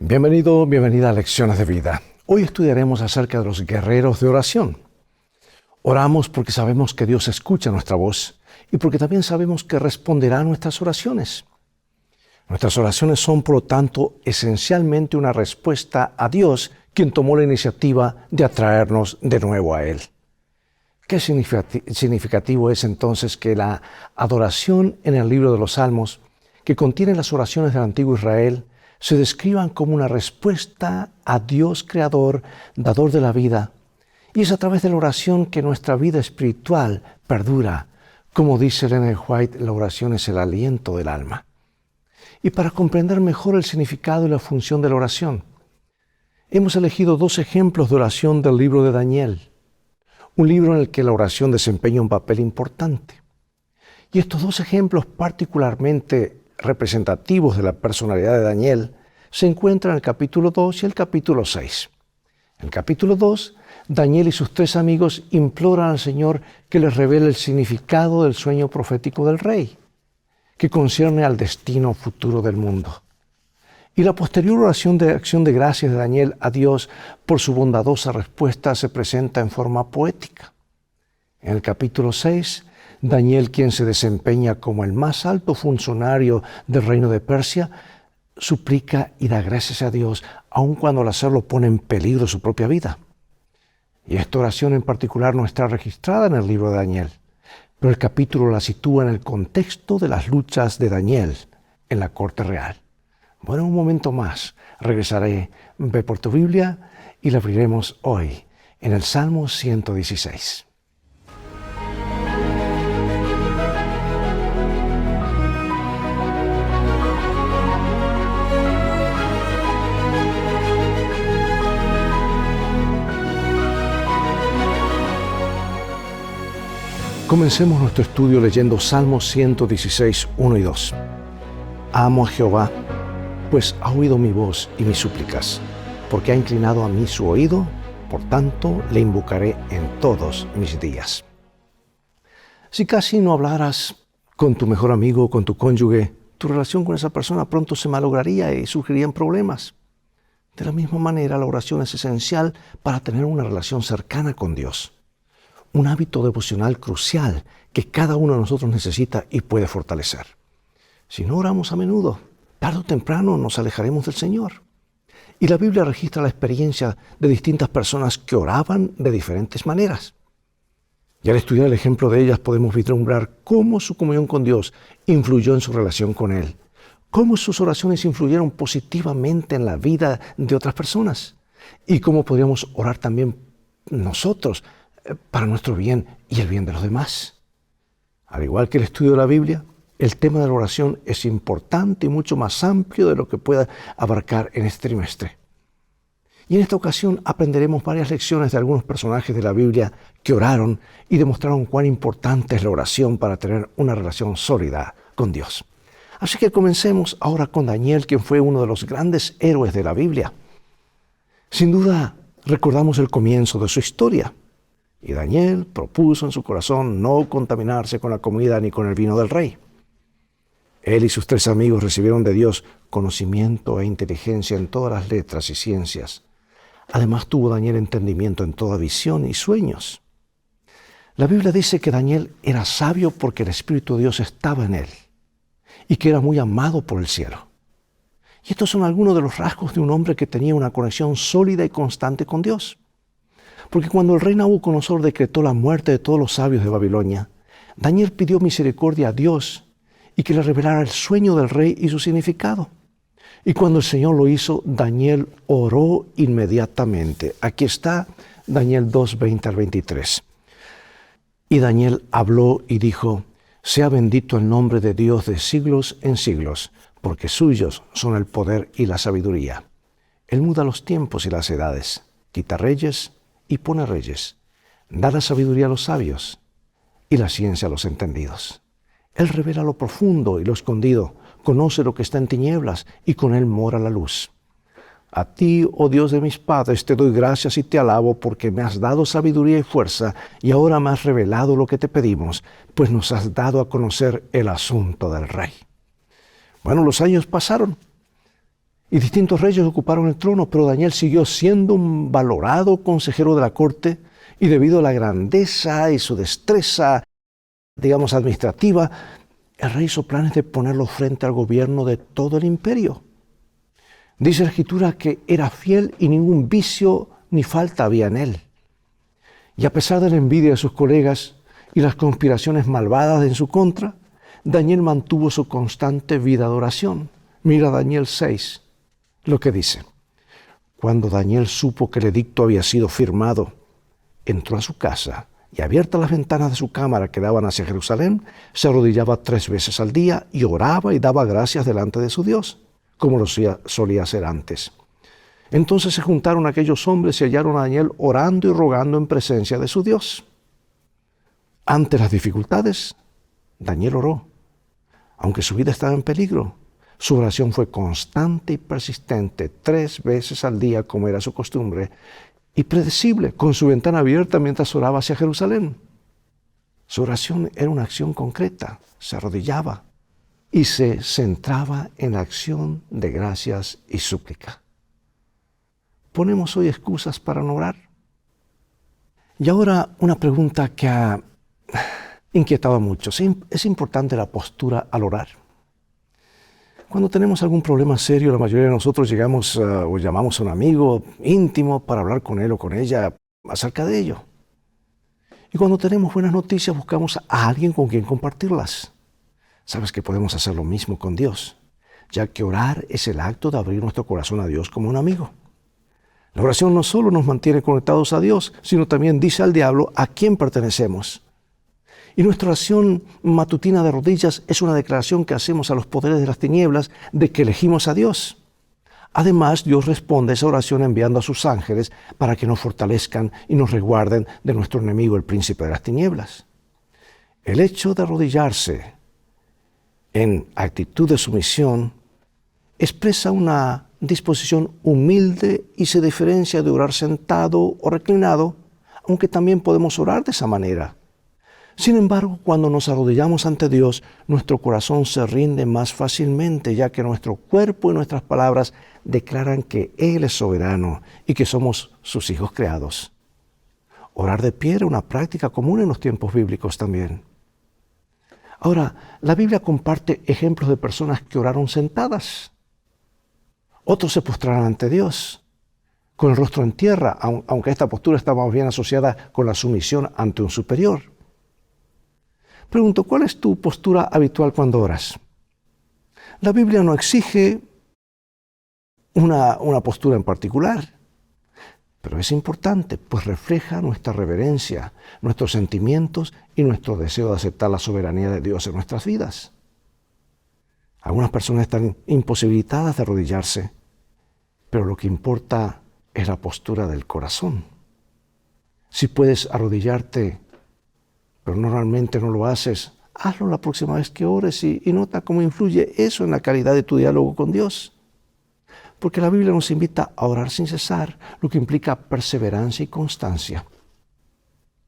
Bienvenido, bienvenida a Lecciones de Vida. Hoy estudiaremos acerca de los guerreros de oración. Oramos porque sabemos que Dios escucha nuestra voz y porque también sabemos que responderá a nuestras oraciones. Nuestras oraciones son, por lo tanto, esencialmente una respuesta a Dios, quien tomó la iniciativa de atraernos de nuevo a Él. Qué significativo es entonces que la adoración en el libro de los Salmos, que contiene las oraciones del antiguo Israel, se describan como una respuesta a Dios Creador, dador de la vida. Y es a través de la oración que nuestra vida espiritual perdura. Como dice Ellen White, la oración es el aliento del alma. Y para comprender mejor el significado y la función de la oración, hemos elegido dos ejemplos de oración del libro de Daniel, un libro en el que la oración desempeña un papel importante. Y estos dos ejemplos particularmente representativos de la personalidad de Daniel se encuentran en el capítulo 2 y el capítulo 6. En el capítulo 2, Daniel y sus tres amigos imploran al Señor que les revele el significado del sueño profético del rey, que concierne al destino futuro del mundo. Y la posterior oración de acción de gracias de Daniel a Dios por su bondadosa respuesta se presenta en forma poética. En el capítulo 6, Daniel, quien se desempeña como el más alto funcionario del reino de Persia, suplica y da gracias a Dios, aun cuando al hacerlo pone en peligro su propia vida. Y esta oración en particular no está registrada en el libro de Daniel, pero el capítulo la sitúa en el contexto de las luchas de Daniel en la corte real. Bueno, un momento más regresaré, ve por tu Biblia y la abriremos hoy en el Salmo 116. Comencemos nuestro estudio leyendo Salmos 116, 1 y 2. Amo a Jehová, pues ha oído mi voz y mis súplicas, porque ha inclinado a mí su oído, por tanto le invocaré en todos mis días. Si casi no hablaras con tu mejor amigo o con tu cónyuge, tu relación con esa persona pronto se malograría y surgirían problemas. De la misma manera, la oración es esencial para tener una relación cercana con Dios. Un hábito devocional crucial que cada uno de nosotros necesita y puede fortalecer. Si no oramos a menudo, tarde o temprano nos alejaremos del Señor. Y la Biblia registra la experiencia de distintas personas que oraban de diferentes maneras. Y al estudiar el ejemplo de ellas podemos vislumbrar cómo su comunión con Dios influyó en su relación con Él, cómo sus oraciones influyeron positivamente en la vida de otras personas y cómo podríamos orar también nosotros para nuestro bien y el bien de los demás. Al igual que el estudio de la Biblia, el tema de la oración es importante y mucho más amplio de lo que pueda abarcar en este trimestre. Y en esta ocasión aprenderemos varias lecciones de algunos personajes de la Biblia que oraron y demostraron cuán importante es la oración para tener una relación sólida con Dios. Así que comencemos ahora con Daniel, quien fue uno de los grandes héroes de la Biblia. Sin duda, recordamos el comienzo de su historia. Y Daniel propuso en su corazón no contaminarse con la comida ni con el vino del rey. Él y sus tres amigos recibieron de Dios conocimiento e inteligencia en todas las letras y ciencias. Además tuvo Daniel entendimiento en toda visión y sueños. La Biblia dice que Daniel era sabio porque el Espíritu de Dios estaba en él y que era muy amado por el cielo. Y estos son algunos de los rasgos de un hombre que tenía una conexión sólida y constante con Dios. Porque cuando el rey Nabucodonosor decretó la muerte de todos los sabios de Babilonia, Daniel pidió misericordia a Dios y que le revelara el sueño del rey y su significado. Y cuando el Señor lo hizo, Daniel oró inmediatamente. Aquí está Daniel 2, 20 al 23. Y Daniel habló y dijo: sea bendito el nombre de Dios de siglos en siglos, porque suyos son el poder y la sabiduría. Él muda los tiempos y las edades, quita reyes y pone reyes, da la sabiduría a los sabios y la ciencia a los entendidos. Él revela lo profundo y lo escondido, conoce lo que está en tinieblas y con él mora la luz. A ti, oh Dios de mis padres, te doy gracias y te alabo porque me has dado sabiduría y fuerza y ahora me has revelado lo que te pedimos, pues nos has dado a conocer el asunto del rey. Bueno, los años pasaron y distintos reyes ocuparon el trono, pero Daniel siguió siendo un valorado consejero de la corte, y debido a la grandeza y su destreza, administrativa, el rey hizo planes de ponerlo frente al gobierno de todo el imperio. Dice la Escritura que era fiel y ningún vicio ni falta había en él. Y a pesar de la envidia de sus colegas y las conspiraciones malvadas en su contra, Daniel mantuvo su constante vida de oración. Mira Daniel 6, lo que dice. Cuando Daniel supo que el edicto había sido firmado, entró a su casa y, abiertas las ventanas de su cámara que daban hacia Jerusalén, se arrodillaba 3 veces al día y oraba y daba gracias delante de su Dios, como lo solía hacer antes. Entonces se juntaron aquellos hombres y hallaron a Daniel orando y rogando en presencia de su Dios. Ante las dificultades, Daniel oró. Aunque su vida estaba en peligro, su oración fue constante y persistente, 3 veces al día, como era su costumbre, y predecible, con su ventana abierta mientras oraba hacia Jerusalén. Su oración era una acción concreta, se arrodillaba y se centraba en la acción de gracias y súplica. ¿Ponemos hoy excusas para no orar? Y ahora una pregunta que ha inquietado a muchos. ¿Es importante la postura al orar? Cuando tenemos algún problema serio, la mayoría de nosotros llegamos o llamamos a un amigo íntimo para hablar con él o con ella acerca de ello. Y cuando tenemos buenas noticias, buscamos a alguien con quien compartirlas. Sabes que podemos hacer lo mismo con Dios, ya que orar es el acto de abrir nuestro corazón a Dios como un amigo. La oración no solo nos mantiene conectados a Dios, sino también dice al diablo a quién pertenecemos. Y nuestra oración matutina de rodillas es una declaración que hacemos a los poderes de las tinieblas de que elegimos a Dios. Además, Dios responde a esa oración enviando a sus ángeles para que nos fortalezcan y nos resguarden de nuestro enemigo, el príncipe de las tinieblas. El hecho de arrodillarse en actitud de sumisión expresa una disposición humilde y se diferencia de orar sentado o reclinado, aunque también podemos orar de esa manera. Sin embargo, cuando nos arrodillamos ante Dios, nuestro corazón se rinde más fácilmente, ya que nuestro cuerpo y nuestras palabras declaran que Él es soberano y que somos sus hijos creados. Orar de pie era una práctica común en los tiempos bíblicos también. Ahora, la Biblia comparte ejemplos de personas que oraron sentadas. Otros se postraron ante Dios con el rostro en tierra, aunque esta postura está más bien asociada con la sumisión ante un superior. Pregunto, ¿cuál es tu postura habitual cuando oras? La Biblia no exige una postura en particular, pero es importante, pues refleja nuestra reverencia, nuestros sentimientos y nuestro deseo de aceptar la soberanía de Dios en nuestras vidas. Algunas personas están imposibilitadas de arrodillarse, pero lo que importa es la postura del corazón. Si puedes arrodillarte, pero normalmente no lo haces, hazlo la próxima vez que ores y nota cómo influye eso en la calidad de tu diálogo con Dios. Porque la Biblia nos invita a orar sin cesar, lo que implica perseverancia y constancia.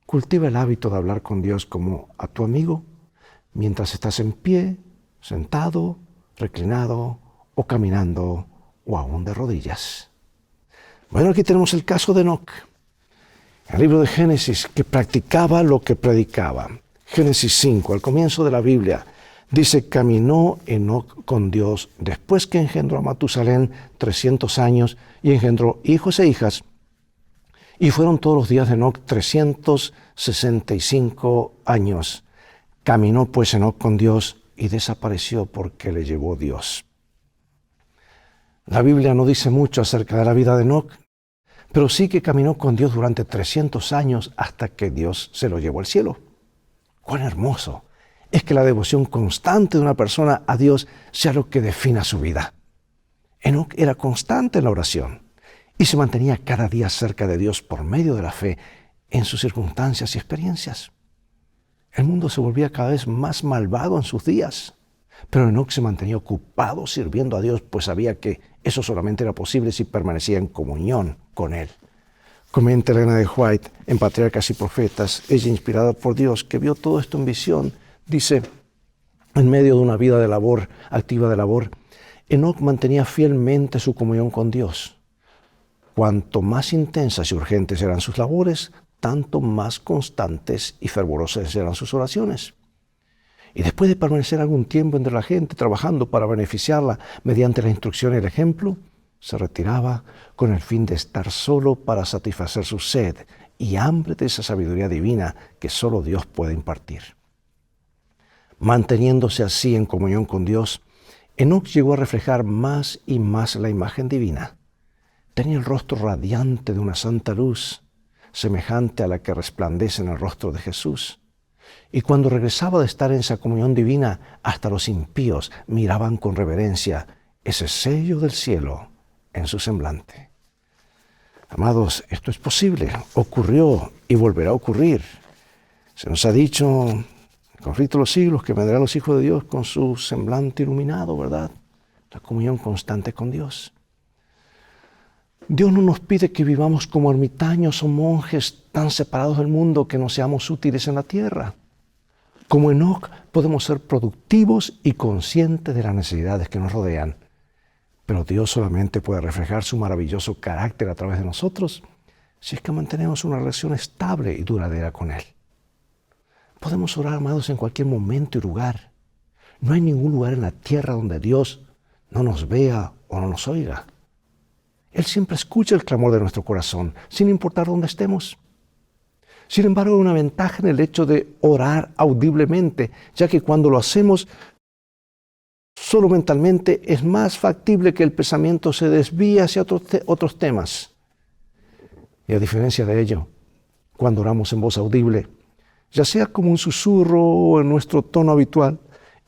Cultiva el hábito de hablar con Dios como a tu amigo, mientras estás en pie, sentado, reclinado o caminando o aún de rodillas. Bueno, aquí tenemos el caso de Enoc. El libro de Génesis, que practicaba lo que predicaba. Génesis 5, al comienzo de la Biblia, dice, caminó Enoc con Dios después que engendró a Matusalén 300 años y engendró hijos e hijas. Y fueron todos los días de Enoc 365 años. Caminó pues Enoc con Dios y desapareció porque le llevó Dios. La Biblia no dice mucho acerca de la vida de Enoc, pero sí que caminó con Dios durante 300 años hasta que Dios se lo llevó al cielo. ¡Cuán hermoso! Es que la devoción constante de una persona a Dios sea lo que defina su vida. Enoc era constante en la oración y se mantenía cada día cerca de Dios por medio de la fe en sus circunstancias y experiencias. El mundo se volvía cada vez más malvado en sus días, pero Enoc se mantenía ocupado sirviendo a Dios, pues sabía que eso solamente era posible si permanecía en comunión con Él. Comenta Elena de White en Patriarcas y Profetas, ella inspirada por Dios, que vio todo esto en visión, dice, en medio de una vida de labor, activa de labor, Enoc mantenía fielmente su comunión con Dios. Cuanto más intensas y urgentes eran sus labores, tanto más constantes y fervorosas eran sus oraciones. Y después de permanecer algún tiempo entre la gente, trabajando para beneficiarla mediante la instrucción y el ejemplo, se retiraba con el fin de estar solo para satisfacer su sed y hambre de esa sabiduría divina que solo Dios puede impartir. Manteniéndose así en comunión con Dios, Enoc llegó a reflejar más y más la imagen divina. Tenía el rostro radiante de una santa luz, semejante a la que resplandece en el rostro de Jesús. Y cuando regresaba de estar en esa comunión divina, hasta los impíos miraban con reverencia ese sello del cielo en su semblante. Amados, esto es posible, ocurrió y volverá a ocurrir. Se nos ha dicho en el conflicto de los siglos que vendrán los hijos de Dios con su semblante iluminado, ¿verdad? La comunión constante con Dios. Dios no nos pide que vivamos como ermitaños o monjes tan separados del mundo que no seamos útiles en la tierra. Como Enoc podemos ser productivos y conscientes de las necesidades que nos rodean. Pero Dios solamente puede reflejar su maravilloso carácter a través de nosotros si es que mantenemos una relación estable y duradera con Él. Podemos orar, amados, en cualquier momento y lugar. No hay ningún lugar en la tierra donde Dios no nos vea o no nos oiga. Él siempre escucha el clamor de nuestro corazón, sin importar dónde estemos. Sin embargo, hay una ventaja en el hecho de orar audiblemente, ya que cuando lo hacemos solo mentalmente es más factible que el pensamiento se desvíe hacia otros temas. Y a diferencia de ello, cuando oramos en voz audible, ya sea como un susurro o en nuestro tono habitual,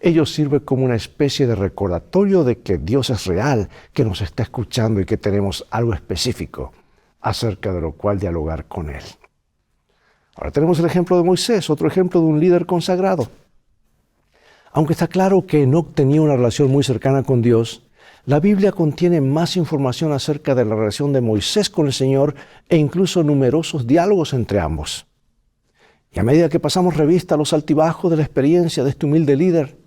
ello sirve como una especie de recordatorio de que Dios es real, que nos está escuchando y que tenemos algo específico acerca de lo cual dialogar con Él. Ahora tenemos el ejemplo de Moisés, otro ejemplo de un líder consagrado. Aunque está claro que Enoc tenía una relación muy cercana con Dios, la Biblia contiene más información acerca de la relación de Moisés con el Señor e incluso numerosos diálogos entre ambos. Y a medida que pasamos revista a los altibajos de la experiencia de este humilde líder,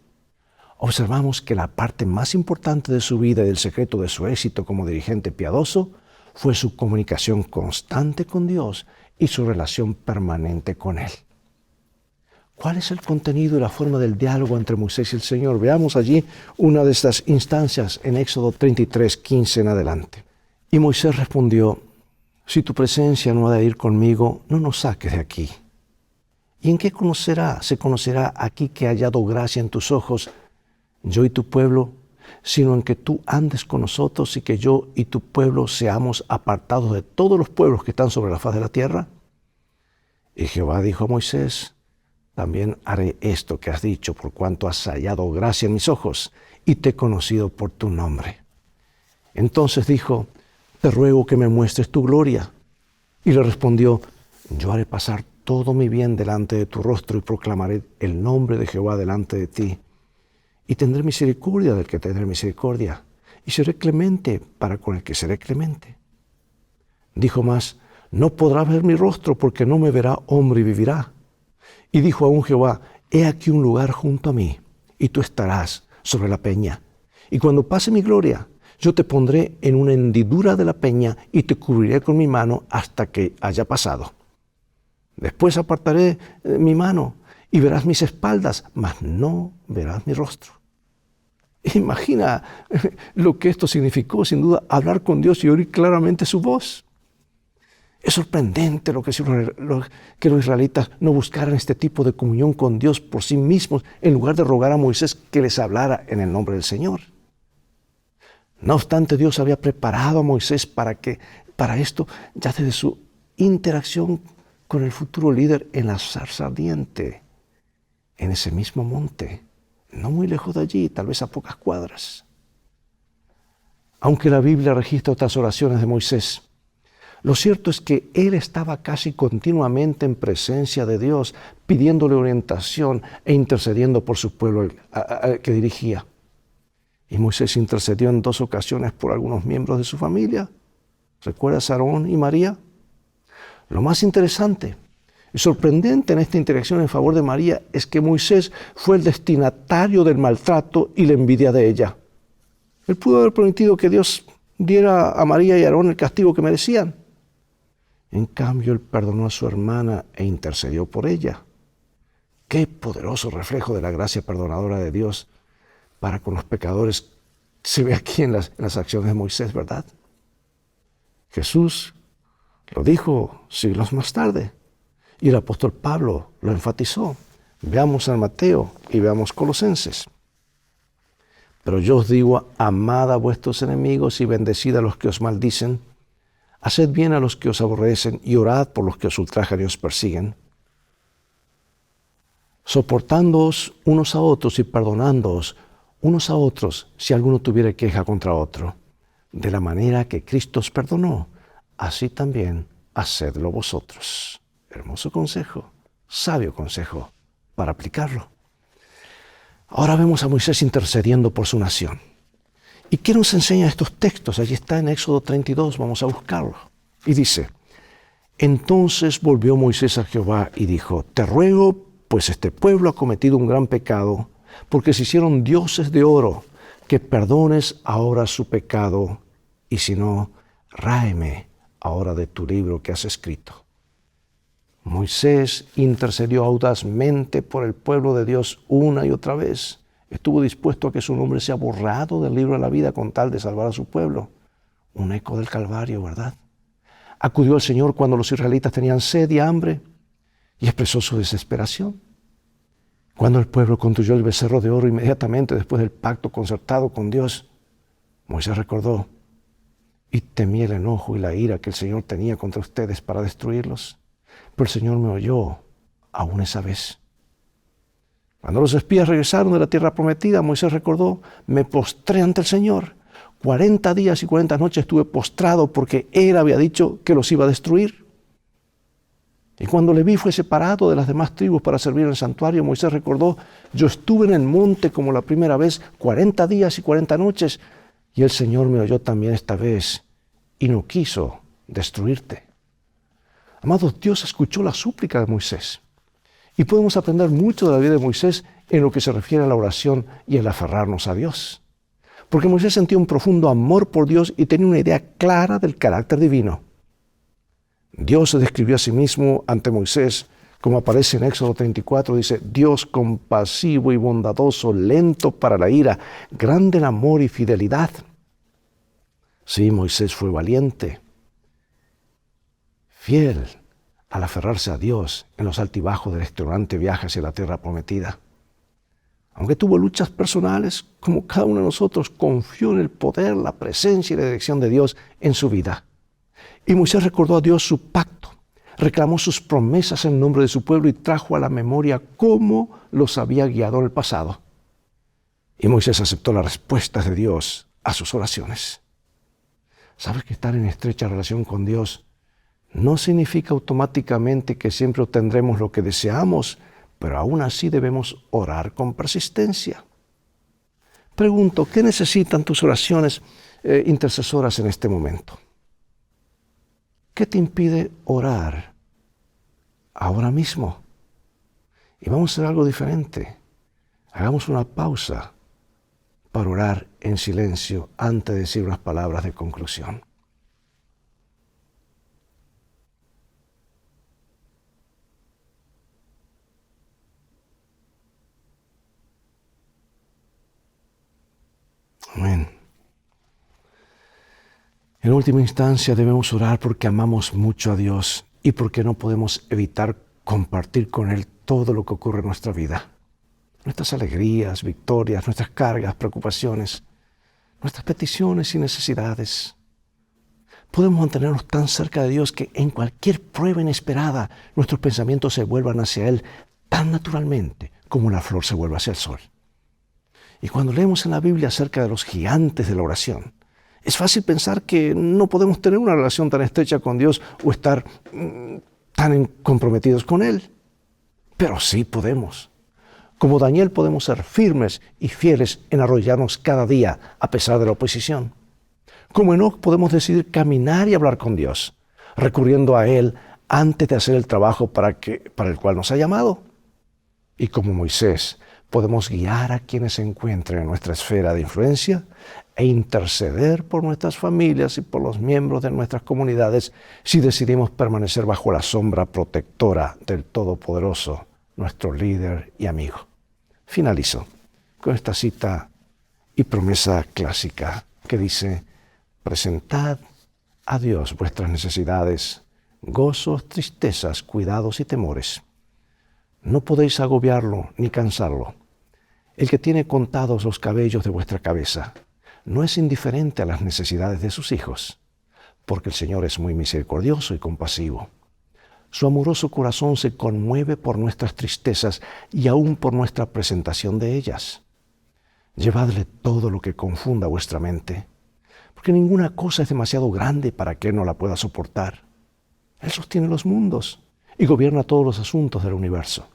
observamos que la parte más importante de su vida y del secreto de su éxito como dirigente piadoso fue su comunicación constante con Dios y su relación permanente con Él. ¿Cuál es el contenido y la forma del diálogo entre Moisés y el Señor? Veamos allí una de estas instancias en Éxodo 33:15 en adelante. Y Moisés respondió: si tu presencia no ha de ir conmigo, no nos saques de aquí. ¿Y en qué se conocerá aquí que he hallado gracia en tus ojos, yo y tu pueblo, sino en que tú andes con nosotros y que yo y tu pueblo seamos apartados de todos los pueblos que están sobre la faz de la tierra? Y Jehová dijo a Moisés: también haré esto que has dicho, por cuanto has hallado gracia en mis ojos y te he conocido por tu nombre. Entonces dijo: te ruego que me muestres tu gloria. Y le respondió: yo haré pasar todo mi bien delante de tu rostro y proclamaré el nombre de Jehová delante de ti. Y tendré misericordia del que tendré misericordia, y seré clemente para con el que seré clemente. Dijo más: no podrá ver mi rostro, porque no me verá hombre y vivirá. Y dijo aún Jehová: he aquí un lugar junto a mí, y tú estarás sobre la peña. Y cuando pase mi gloria, yo te pondré en una hendidura de la peña, y te cubriré con mi mano hasta que haya pasado. Después apartaré mi mano, y verás mis espaldas, mas no verás mi rostro. Imagina lo que esto significó, sin duda, hablar con Dios y oír claramente su voz. Es sorprendente que los israelitas no buscaran este tipo de comunión con Dios por sí mismos, en lugar de rogar a Moisés que les hablara en el nombre del Señor. No obstante, Dios había preparado a Moisés para esto, ya desde su interacción con el futuro líder en la zarza ardiente, en ese mismo monte, no muy lejos de allí, tal vez a pocas cuadras. Aunque la Biblia registra otras oraciones de Moisés, lo cierto es que él estaba casi continuamente en presencia de Dios, pidiéndole orientación e intercediendo por su pueblo al que dirigía. Y Moisés intercedió en 2 ocasiones por algunos miembros de su familia. ¿Recuerdas a Aarón y María? Lo más interesante y sorprendente en esta interacción en favor de María es que Moisés fue el destinatario del maltrato y la envidia de ella. Él pudo haber permitido que Dios diera a María y a Aarón el castigo que merecían. En cambio, Él perdonó a su hermana e intercedió por ella. Qué poderoso reflejo de la gracia perdonadora de Dios para con los pecadores se ve aquí en las acciones de Moisés, ¿verdad? Jesús lo dijo siglos más tarde y el apóstol Pablo lo enfatizó. Veamos San Mateo y veamos Colosenses. Pero yo os digo, amad a vuestros enemigos y bendecid a los que os maldicen. Haced bien a los que os aborrecen y orad por los que os ultrajan y os persiguen. Soportándoos unos a otros y perdonándoos unos a otros si alguno tuviera queja contra otro. De la manera que Cristo os perdonó, así también hacedlo vosotros. Hermoso consejo, sabio consejo para aplicarlo. Ahora vemos a Moisés intercediendo por su nación. ¿Y qué nos enseñan estos textos? Allí está en Éxodo 32, vamos a buscarlo. Y dice, entonces volvió Moisés a Jehová y dijo, te ruego, pues este pueblo ha cometido un gran pecado, porque se hicieron dioses de oro, que perdones ahora su pecado, y si no, ráeme ahora de tu libro que has escrito. Moisés intercedió audazmente por el pueblo de Dios una y otra vez. Estuvo dispuesto a que su nombre sea borrado del libro de la vida con tal de salvar a su pueblo. Un eco del Calvario, ¿verdad? Acudió al Señor cuando los israelitas tenían sed y hambre y expresó su desesperación. Cuando el pueblo construyó el becerro de oro inmediatamente después del pacto concertado con Dios, Moisés recordó, y temí el enojo y la ira que el Señor tenía contra ustedes para destruirlos. Pero el Señor me oyó aún esa vez. Cuando los espías regresaron de la tierra prometida, Moisés recordó, me postré ante el Señor. 40 días y 40 noches estuve postrado porque Él había dicho que los iba a destruir. Y cuando Leví fue separado de las demás tribus para servir en el santuario, Moisés recordó, yo estuve en el monte como la primera vez, 40 días y 40 noches, y el Señor me oyó también esta vez y no quiso destruirte. Amados, Dios escuchó la súplica de Moisés. Y podemos aprender mucho de la vida de Moisés en lo que se refiere a la oración y el aferrarnos a Dios. Porque Moisés sentía un profundo amor por Dios y tenía una idea clara del carácter divino. Dios se describió a sí mismo ante Moisés, como aparece en Éxodo 34, dice, Dios compasivo y bondadoso, lento para la ira, grande en amor y fidelidad. Sí, Moisés fue valiente, fiel al aferrarse a Dios en los altibajos del extenuante viaje hacia la tierra prometida. Aunque tuvo luchas personales, como cada uno de nosotros, confió en el poder, la presencia y la dirección de Dios en su vida. Y Moisés recordó a Dios su pacto, reclamó sus promesas en nombre de su pueblo y trajo a la memoria cómo los había guiado en el pasado. Y Moisés aceptó las respuestas de Dios a sus oraciones. ¿Sabes que estar en estrecha relación con Dios no significa automáticamente que siempre obtendremos lo que deseamos, pero aún así debemos orar con persistencia? Pregunto, ¿qué necesitan tus oraciones intercesoras en este momento? ¿Qué te impide orar ahora mismo? Y vamos a hacer algo diferente. Hagamos una pausa para orar en silencio antes de decir unas palabras de conclusión. Amén. En última instancia debemos orar porque amamos mucho a Dios y porque no podemos evitar compartir con Él todo lo que ocurre en nuestra vida. Nuestras alegrías, victorias, nuestras cargas, preocupaciones, nuestras peticiones y necesidades. Podemos mantenernos tan cerca de Dios que en cualquier prueba inesperada nuestros pensamientos se vuelvan hacia Él tan naturalmente como la flor se vuelve hacia el sol. Y cuando leemos en la Biblia acerca de los gigantes de la oración, es fácil pensar que no podemos tener una relación tan estrecha con Dios o estar tan comprometidos con Él. Pero sí podemos. Como Daniel podemos ser firmes y fieles en arrodillarnos cada día a pesar de la oposición. Como Enoc podemos decidir caminar y hablar con Dios, recurriendo a Él antes de hacer el trabajo para el cual nos ha llamado. Y como Moisés podemos guiar a quienes se encuentren en nuestra esfera de influencia e interceder por nuestras familias y por los miembros de nuestras comunidades si decidimos permanecer bajo la sombra protectora del Todopoderoso, nuestro líder y amigo. Finalizo con esta cita y promesa clásica que dice: presentad a Dios vuestras necesidades, gozos, tristezas, cuidados y temores. No podéis agobiarlo ni cansarlo. El que tiene contados los cabellos de vuestra cabeza no es indiferente a las necesidades de sus hijos, porque el Señor es muy misericordioso y compasivo. Su amoroso corazón se conmueve por nuestras tristezas y aún por nuestra presentación de ellas. Llevadle todo lo que confunda vuestra mente, porque ninguna cosa es demasiado grande para que Él no la pueda soportar. Él sostiene los mundos y gobierna todos los asuntos del universo.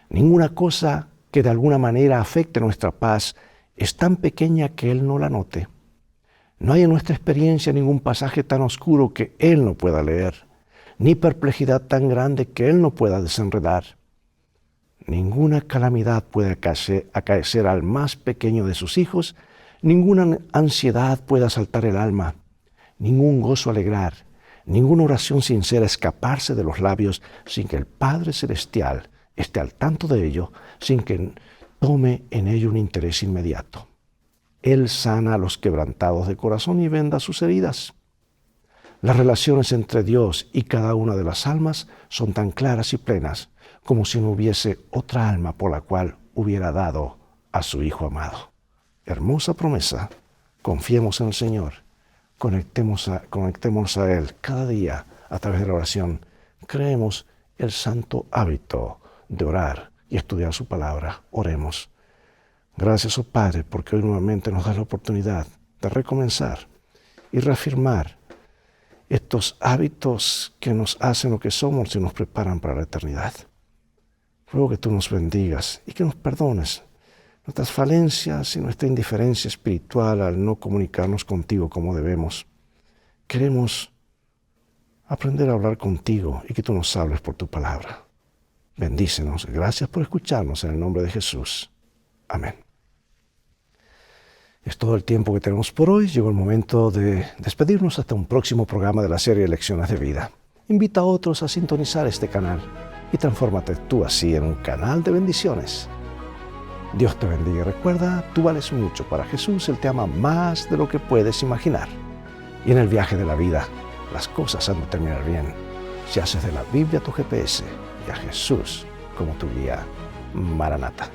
Ninguna cosa que de alguna manera afecte nuestra paz es tan pequeña que Él no la note. No hay en nuestra experiencia ningún pasaje tan oscuro que Él no pueda leer, ni perplejidad tan grande que Él no pueda desenredar. Ninguna calamidad puede acaecer al más pequeño de sus hijos, ninguna ansiedad puede asaltar el alma, ningún gozo alegrar, ninguna oración sincera escaparse de los labios sin que el Padre Celestial esté al tanto de ello, sin que tome en ello un interés inmediato. Él sana a los quebrantados de corazón y venda sus heridas. Las relaciones entre Dios y cada una de las almas son tan claras y plenas como si no hubiese otra alma por la cual hubiera dado a su Hijo amado. Hermosa promesa. Confiemos en el Señor. Conectémonos a Él cada día a través de la oración. Creemos el santo hábito de orar y estudiar su palabra. Oremos. Gracias, oh Padre, porque hoy nuevamente nos das la oportunidad de recomenzar y reafirmar estos hábitos que nos hacen lo que somos y nos preparan para la eternidad. Ruego que tú nos bendigas y que nos perdones nuestras falencias y nuestra indiferencia espiritual al no comunicarnos contigo como debemos. Queremos aprender a hablar contigo y que tú nos hables por tu palabra. Bendícenos. Gracias por escucharnos en el nombre de Jesús. Amén. Es todo el tiempo que tenemos por hoy. Llegó el momento de despedirnos hasta un próximo programa de la serie Lecciones de Vida. Invita a otros a sintonizar este canal y transfórmate tú así en un canal de bendiciones. Dios te bendiga y recuerda, tú vales mucho para Jesús. Él te ama más de lo que puedes imaginar. Y en el viaje de la vida, las cosas han de terminar bien si haces de la Biblia tu GPS y a Jesús como tu guía. Maranata.